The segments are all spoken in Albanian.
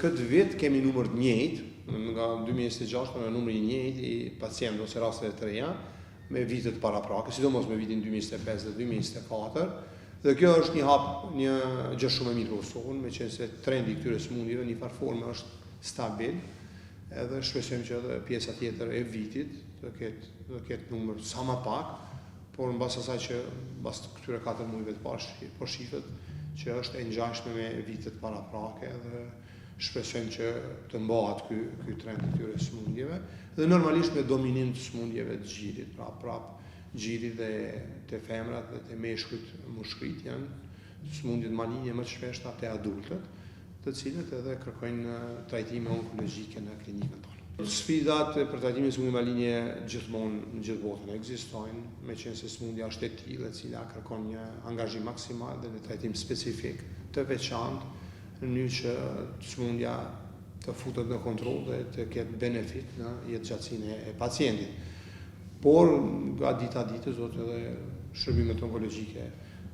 këtë vit kemi numër të njëjtë, nga 2026 në numri I njëjtë I pacientë ose raste të reja me vitet paraprake, sidomos me vitin 2025 dhe 2024. Dhe kjo është një gjë shumë e mirë për Kosovën, meqense trendi I këtyre sëmundjeve në farë forme është stabil, edhe shpresojmë që edhe pjesa tjetër e vitit do ketë numër sa më pak, por mbas asaj që mbas këtyre 4 muajve të parë po shifet që është e ngjashme me vitet paraprake dhe shpresojmë që të mbahet ky trend I këtyre sëmundjeve dhe normalisht me dominim të sëmundjeve të gjirit, prap gjiri dhe të femrat dhe të meshkujt mushkrit janë sëmundjet malinje më të shpeshta te adultët, të cilët edhe kërkojnë trajtime onkologjike në klinikën tonë. Sfidat për trajtimin e sëmundjeve malinje gjithmonë në gjithë botën ekzistojnë, meqense sëmundja është e tillë e cila kërkon një angazhim maksimal dhe një trajtim specifik të veçantë në mënyrë që sëmundja të futet në kontroll dhe të ketë benefit në jetëgjatësinë e pacientit. Por nga dita ditës do të edhe shërbimet onkologjike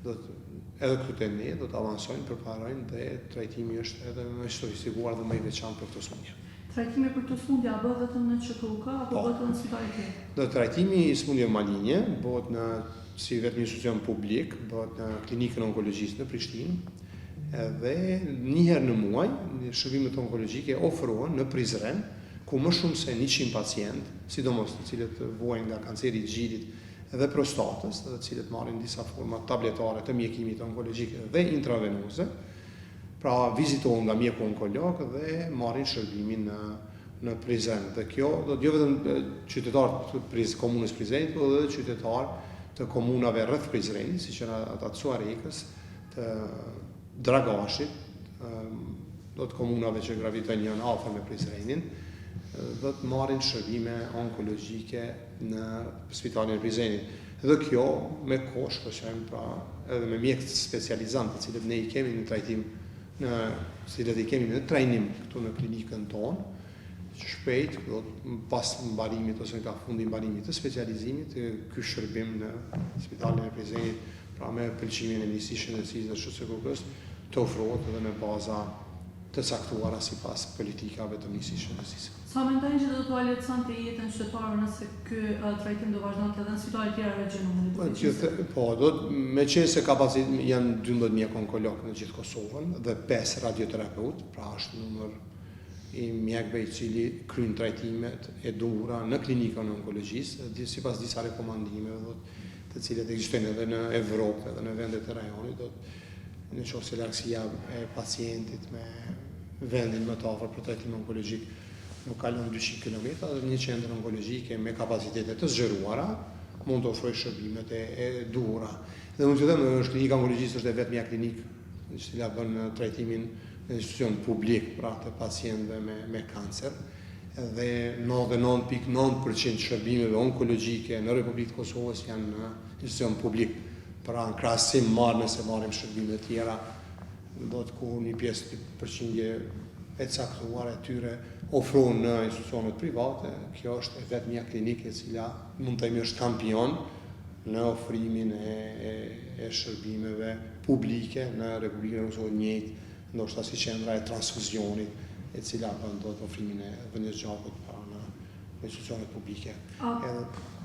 edhe këtu te ne do të avansojnë, përparojnë dhe trajtimi është edhe më I sofistikuar dhe më I veçantë për këtë sëmundje. Trajtimi për këtë sëmundje a bëhet vetëm në QKUK apo bëhet në spitale tjetër? Do trajtimi I sëmundjeve malinje bëhet si vetëm institucion publik, bëhet në klinikën onkologjisë në Prishtinë, dhe një herë në muaj shërbimet onkologjike ofrohen në Prizren, ku më shumë se 100 pacientë, sidomos të cilët vuajnë nga kanceri I gjirit dhe prostatës, të cilët marrin disa forma tabletare të mjekimit onkologjik dhe intravenoze, pra vizitohen nga mjeku onkolog dhe marrin shërbimin në Prizren. Dhe kjo do të jo vetëm qytetarë të komunës Prizrenit, por edhe qytetarë të komunave rreth Prizrenit, siç janë ata të Suarekës, të Dragashit, do të komunave që gravitojnë janë afër me Prizrenin, do të marrin shërbime onkologjike në spitalin e Prizrenit. Dhe kjo me kohë shkojmë pra edhe me mjekë specializantë, të cilët ne I kemi në trajtim, në trajnim këtu në klinikën tonë, që shpejt, pas mbarimit ose nga fundi mbarimit të specializimit, ky shërbim në spitalin e Prizrenit, pra me pëlqimin e Ministrisë së Shëndetësisë dhe SHCK-s, të ofrohet edhe në baza të caktuara sipas politikave të Ministrisë së Shëndetësisë. Sa mendojnë që do të lehtësonte jetën qytetarëve nëse ky trajtim do vazhdonte edhe në spitalet tjera rajonale? Po, meqense janë 12 mjek onkolog në gjithë Kosovën dhe 5 radioterapeut, pra është numër I mjekëve I cili kryen trajtimet e duhura në klinikën e onkologjisë, sipas disa rekomandimeve të cilat ekzistojnë edhe në Evropë edhe në vendet e rajonit, në qoftë se largësia e pacientit me vendin më të afër për trajtim onkologjik nuk kalon 200 km dhe një qendër onkologjike me kapacitete të zgjeruara mund të ofrojë shërbimet e duhura. Dhe mund të them është klinika onkologjisë është vetëm klinikë që cila bën trajtimin në institucion publik pra të pacientëve me kancer dhe 99.9% shërbimeve onkologjike në Republikën e Kosovës janë në institucion publik. Pra në krahasim nëse marrim shërbime të tjera, do të ku një pjesë përqindje e caktuar e tyre ofrohen në institucionet private. Kjo është vetëm një klinikë e cila mund të themi është kampion në ofrimin e shërbimeve publike në Republikën e Kosovës, njëjtë ndoshta si qendra e transfuzionit, e cila bën dot ofrimin e vëndezgjakut para në institucionet publike.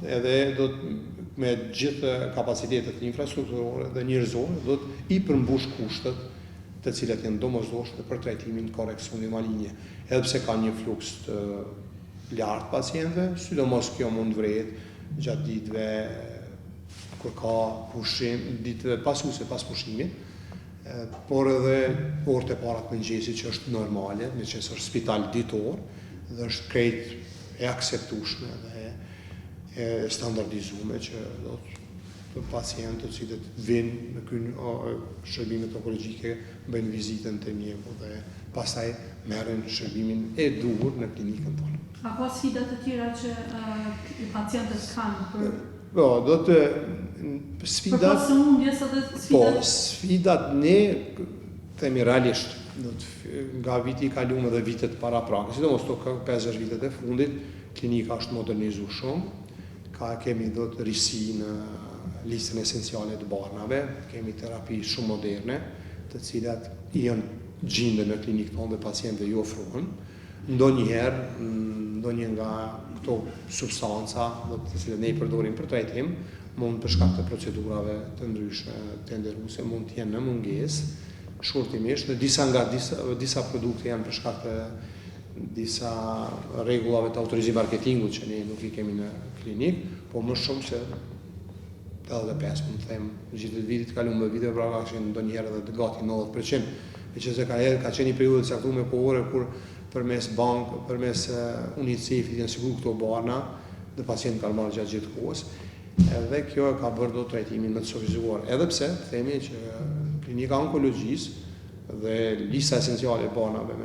Edhe do të me gjithë kapacitetet infrastrukturore dhe njerëzore do të I përmbush kushtet të cilat janë domosdoshme për trajtimin korrekt sëmundjeve malinje. Edhe pse ka një fluks të lartë pacientëve, sidomos kjo mund vret gjatë ditëve kur ka pushim, ditëve pasuese pas pushimit, por edhe orët e para të mëngjesit që është normale, meqense është spital ditor dhe është krejt e akseptueshme dhe e standardizuar që do të pacientët që cilët vinë në këto shërbimet onkologjike bëjnë vizitën te mjeku dhe pastaj merren shërbimin e duhur në klinikën tonë. A ka sfida të tjera që pacientët kanë për Po, do të sfidat për sëmundjes edhe sfidat. Po, sfidat ne themi realisht, nga viti I kaluar dhe vitet paraprake, sidomos këto 50 vitet e fundit, klinika është modernizuar shumë. Kemi do të risi në listën esenciale të barnave, kemi terapi shumë moderne, të cilat janë gjinde në klinikë tonë dhe pacientëve ju ofrohen, ndonjëherë nga këto substanca të cilat ne I përdorim për trajtim, mund për shkak të procedurave të ndryshme tenderuese mund të jenë në mungesë shkurtimisht, dhe disa produkte janë për shkak të disa rregullave të autorizimit marketingut që ne nuk I kemi në klinikë, po më shumë se 85, mund të them, gjithë vitit kaluar me vite pra kashin ndonjëherë edhe gati 90%, meqense ka qenë një periudhë të caktuar kohore kur përmes bankë, përmes UNICEF-it janë siguruar këto barna dhe pacientë kanë marrë gjatë gjithë kohës. Edhe kjo ka bërë do trajtimin më të sofizuar. Edhe pse themi që klinika onkologjisë dhe lista esenciale e barnave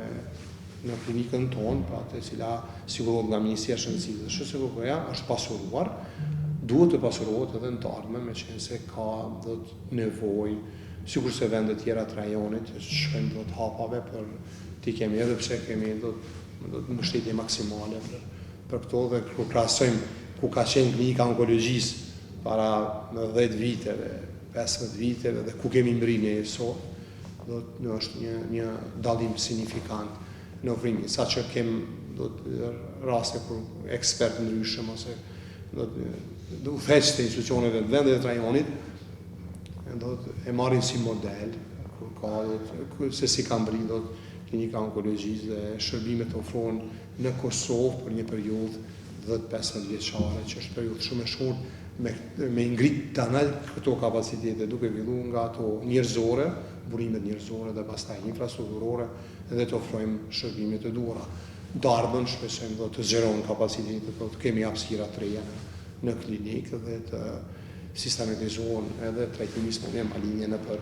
në klinikën tonë, pra të cila sigurohet nga Ministria e Shëndetësisë dhe SHSKK-ja, është pasuruar, duhet të pasurohet edhe në të ardhmen, meqense ka nevojë, sikurse vende tjera të rajonit, shkojmë hapave për ti kemi edhe pse kemi mbështetje maksimale për këto, dhe kur krahasojmë ku ka qenë klinika onkologjisë para 10 viteve, 15 viteve dhe ku kemi mbrirje sot, është një dallim signifikant në ofrimin, saqë kemë raste kur ekspertë ndryshëm ose udhëheqës të institucioneve të vendeve të rajonit e marrin si model se si ka mbri klinika onkologjisë dhe shërbimet ofrohen në Kosovë për një periudhë 10-15 vjeçare, që është periudhë shumë e shkurtë me ngrit të analt këto kapacitete, duke filluar nga ato njerëzore, burimet njerëzore dhe pastaj infrastrukturore, dhe të ofrojmë shërbimet e duhura. Dardhën shpresojmë të zgjerohen kapacitetet, të kemi hapësira të reja në klinikë dhe të sistematizohen edhe trajtimi sëmundje malinje në për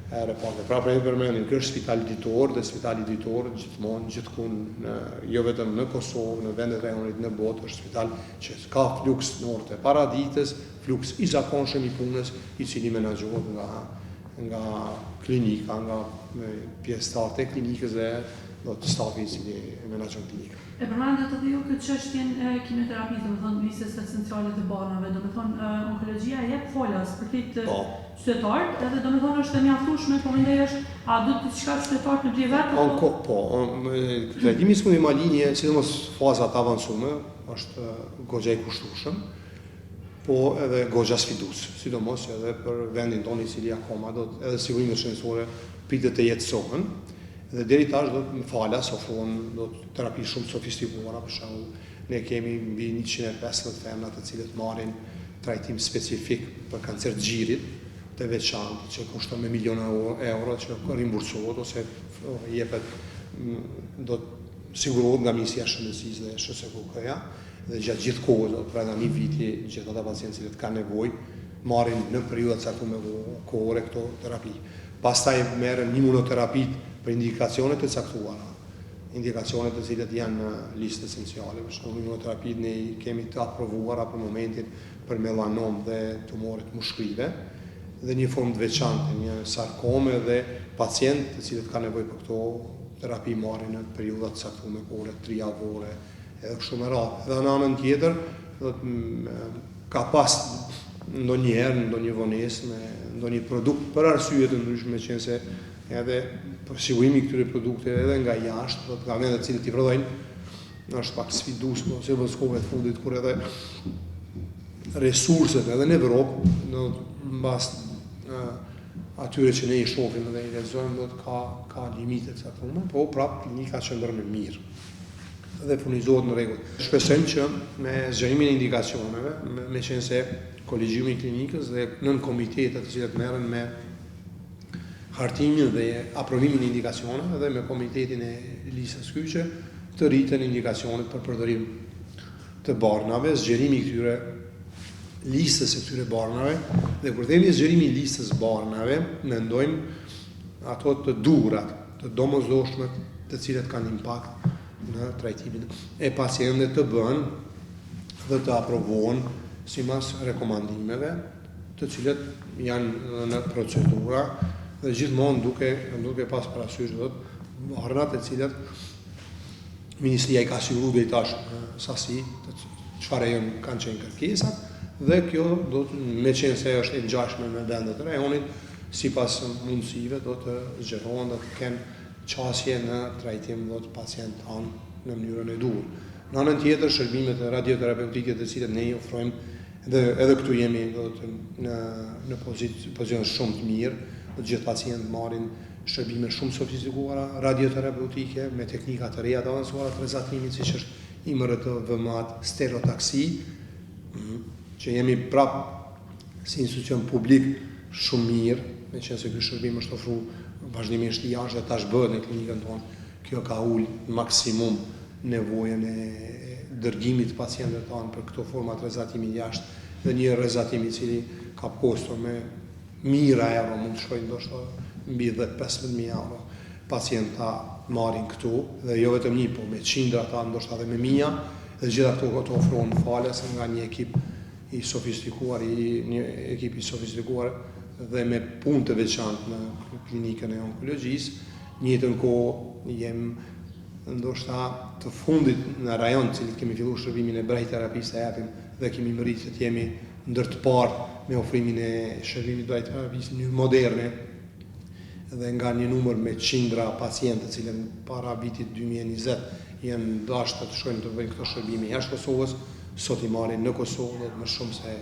repake. Pra për e përmenin, kjo është spitali ditor dhe spitali ditor gjithmonë, gjithkund, jo vetëm në Kosovë, në vendet rajonit në botë, është spital që ka fluks në orët e paraditës, fluks I zakonshëm I punës, I cili menaxhohet nga klinika, nga pjesëtarët e klinikës dhe të stafi I cili menaxhon klinikën. E përmendet edhe ju këtë çështjen e kimioterapisë, domethënë listës esenciale të barnave, domethënë onkologjia jep folas për këtë qytetarët, edhe domethënë është e mjaftueshme, po mendoj është a do të çka qytetarët në privat? Po, trajtimi I sëmundjeve malinje, sidomos fazat të avancume, është goxha I kushtueshëm, po edhe goxha sfidues, sidomos edhe për vendin tonë I cili akoma edhe sigurimet shëndetësore pritet të jetësohen. Dhe deri tash në falas ofrohen terapi shumë sofistikuara, për shembull, ne kemi mbi 150 femra të cilët marrin trajtim specifik për kancer të gjirit të veçantë, që kushton me miliona euro, që rimbursohet ose jepet sigurohet nga Ministria e Shëndetësisë dhe SHSKK-ja, dhe gjatë gjithë kohës, brenda një viti, gjithë ata pacientë cilët kanë nevojë, marrin në periudha të caktuara kohore këto terapi. Pastaj merren immunoterapitë për indikacionet të caktuara, indikacionet të cilat janë në listë esenciale. Për shembull, immunoterapitë ne kemi të aprovuara për momentin për melanom dhe tumoret mushkërive, dhe një formë të veçantë, një sarkome dhe pacientë të cilët kanë nevojë për këto terapi marrin në periudha të caktuara kohore, 3 javore, edhe kështu me radhë. Dhe në anën tjetër, ka pas ndonjëherë ndonjë vonesë me ndonjë produkt për arsye të ndryshme, qense edhe sigurimi këtyre produkteve edhe nga jashtë, nga vendet të cilët I prodhojnë, është pak sfidues, ose vëshkove të fundit kur edhe resurset edhe në Evropë, mbas atyre që ne I shohim dhe I lexojmë, ka limite të caktuara, po prapë klinika qëndron mirë dhe furnizohet në rregull. Shpresojmë që me zgjerimin e indikacioneve, meqense kolegjiumi I klinikës dhe nën komitetet të cilat merren me hartimin dhe aprovimin e indikacioneve dhe me komitetin e listës kyçe të rriten indikacionet për përdorim të barnave, zgjerimi I këtyre listës e këtyre barnave, dhe kur themi zgjerimi I listës barnave, mendojmë ato të duhurat, të domosdoshme, të cilat kanë impakt në trajtimin e pacientëve të bën dhe të aprovohen sipas rekomandimeve, të cilat janë në procedura dhe gjithmonë duke pas parasysh barnat e cilat Ministria I ka siguruar deri tash sasi çfarë kanë qenë kërkesat, dhe kjo meqense është e ngjashme me vendet e rajonit, sipas mundësive do të zgjerohen dhe të kenë qasje në trajtim të pacient tanë në mënyrën e duhur. Në anën tjetër, shërbimet radioterapeutike të cilët ne i ofrojmë, edhe këtu jemi në pozicion shumë të mirë, të gjithë pacientë marrin shërbime shumë sofistikuara radioterapeutike me teknika të reja të avancuara të rrezatimit, siç është IMRT, VMAT, stereotaksi, që jemi prapë si institucion publik shumë mirë, me qenë se ky shërbim është ofruar vazhdimisht jashtë dhe tash bëhet në klinikën tonë. Kjo ka ulë maksimum nevojën e dërgimit të pacientëve tanë për këto forma të rrezatimi jashtë, dhe një rrezatim i cili ka kosto me mijëra euro, mund të shkojë ndoshta mbi 10-15.000 euro. Pacienta marrin këtu, dhe jo vetëm një, po me qindra ta, ndoshta edhe me mija, dhe gjitha këto të ofrohen falas nga një ekip i sofistikuar, dhe me punë të veçantë në klinikën e onkologjisë. Njëjtën kohë jem ndoshta të fundit në rajon, cilit kemi filluar shërbimin e brejterapisë të japim dhe kemi mëritur të jemi ndër të parë me ofrimin e shërbimit brejterapisë në mënyrë moderne, dhe nga një numër me qindra pacientë, të cilën para vitit 2020 janë dashur të shkojnë të bëjnë këto shërbime jashtë Kosovës, sot i marrin në Kosovë më shumë se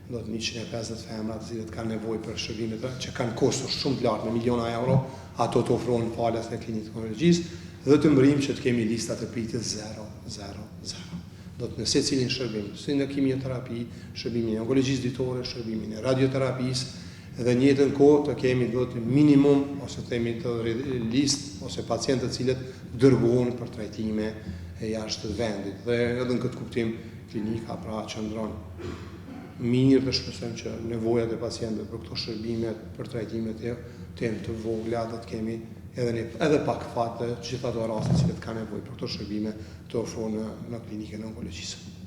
150 femra të cilët kanë nevojë për shërbime që kanë kosto shumë të lartë, me miliona euro, ato të ofrohen falas në klinikën e onkologjisë, dhe të mbërrim që të kemi lista të pritjes 000. Do të në secilin shërbim, si në kimioterapi, shërbimin e onkologjisë ditore, shërbimin e radioterapisë, dhe njëjtën kohë të kemi do të minimum, ose të kemi të listë, ose pacientë të cilët dërgohen për trajtime e jashtë të vendit. Dhe edhe në këtë kuptim, klinika pra qëndron mirë, dhe shpresojmë që nevojat e pacientëve për këto shërbime, për trajtimet e jenë të vogla, dhe të kemi edhe pak fat të gjitha ato raste që ka nevojë për këto shërbime të ofrohen në klinikën e onkologjisë.